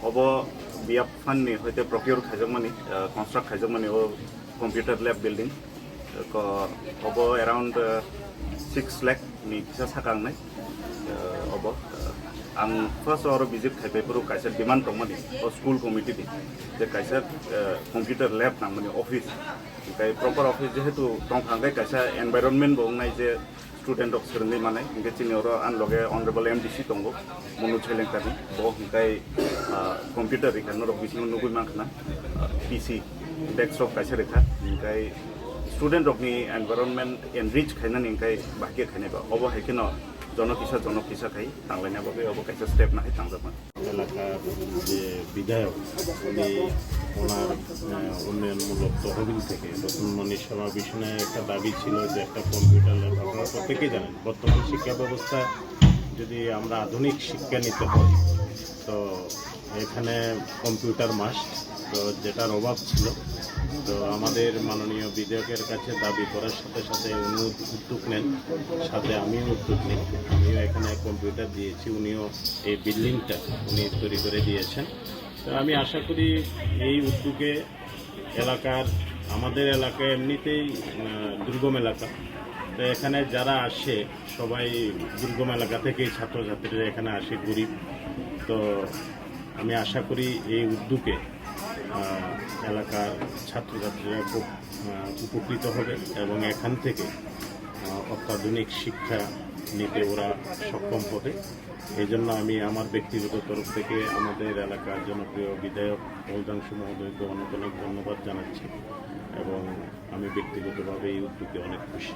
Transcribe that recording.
अब बियाब फान्डनि हयतो प्रक्रियर खाइजोबमानि कन्स्ट्राक्ट खाइजोबमानि ओ computer lab building अब around 6 lakh नि फैसा सागांनाय अब आं फार्स्ट और विजिट खाइबायफोर कायसा डिमांड दंमोन स्कूल कमिटी जे कायसा कम्पिउटार लेब नांगौनि ऑफिस ओमफ्राय प्रपर ऑफिस जेहेतु दंखांबाय कायसा एनवायरनमेंट बुंनाय जे स्टूडेंट ऑफ सोलोंनाय मानाय ओमफ्राय जोंनियाव आनलगे ऑनरेबल एमडीसी दंगो मनोज हेलेंकारनि ओमफ्राय कम्पिउटार रिखानो रक बिसिनो नुगुय माखना पीसी डेस्कटप कायसा रेखा ओमफ्राय स्टूडेंट रकनि एनवायरनमेंट एनरिच खायनानै ओमफ्राय बाकी खायनायबा अब हायखिनो जनकिसा खाई थांलायनाबाबो अब कायसा स्टेप नाहाय थांजाबमोन এলাকার যে বিধায়ক উনি ওনার উন্নয়নমূলক তহবিল থেকে নতুন মনীষা বিষয়ে একটা দাবি ছিল যে একটা কম্পিউটার ল্যাব। আপনারা প্রত্যেকেই জানেন বর্তমান শিক্ষা ব্যবস্থা যদি আমরা আধুনিক শিক্ষা নিতে হয় তো এখানে কম্পিউটার মাস্ট, তো যেটার অভাব ছিল। তো আমাদের মাননীয় বিধায়কের কাছে দাবি করার সাথে সাথে উনি উদ্যোগ নেন, সাথে আমিও উদ্যোগ নিই। আমিও এখানে কম্পিউটার দিয়েছি, উনিও এই বিল্ডিংটা উনি তৈরি করে দিয়েছেন। তো আমি আশা করি এই উদ্যোগে আমাদের এলাকা এমনিতেই দুর্গম এলাকা, তো এখানে যারা আসে সবাই দুর্গম এলাকা থেকেই ছাত্রছাত্রীরা এখানে আসে, গরিব। তো আমি আশা করি এই উদ্যোগে এলাকার ছাত্রছাত্রীরা খুব উপকৃত হবে এবং এখান থেকে অত্যাধুনিক শিক্ষা নিতে ওরা সক্ষম হবে। এই জন্য আমি আমার ব্যক্তিগত তরফ থেকে আমাদের এলাকার জনপ্রিয় বিধায়ক মহোদংশু মহোদয়কে অনেক অনেক ধন্যবাদ জানাচ্ছি এবং আমি ব্যক্তিগতভাবে এই উদ্যোগে অনেক খুশি।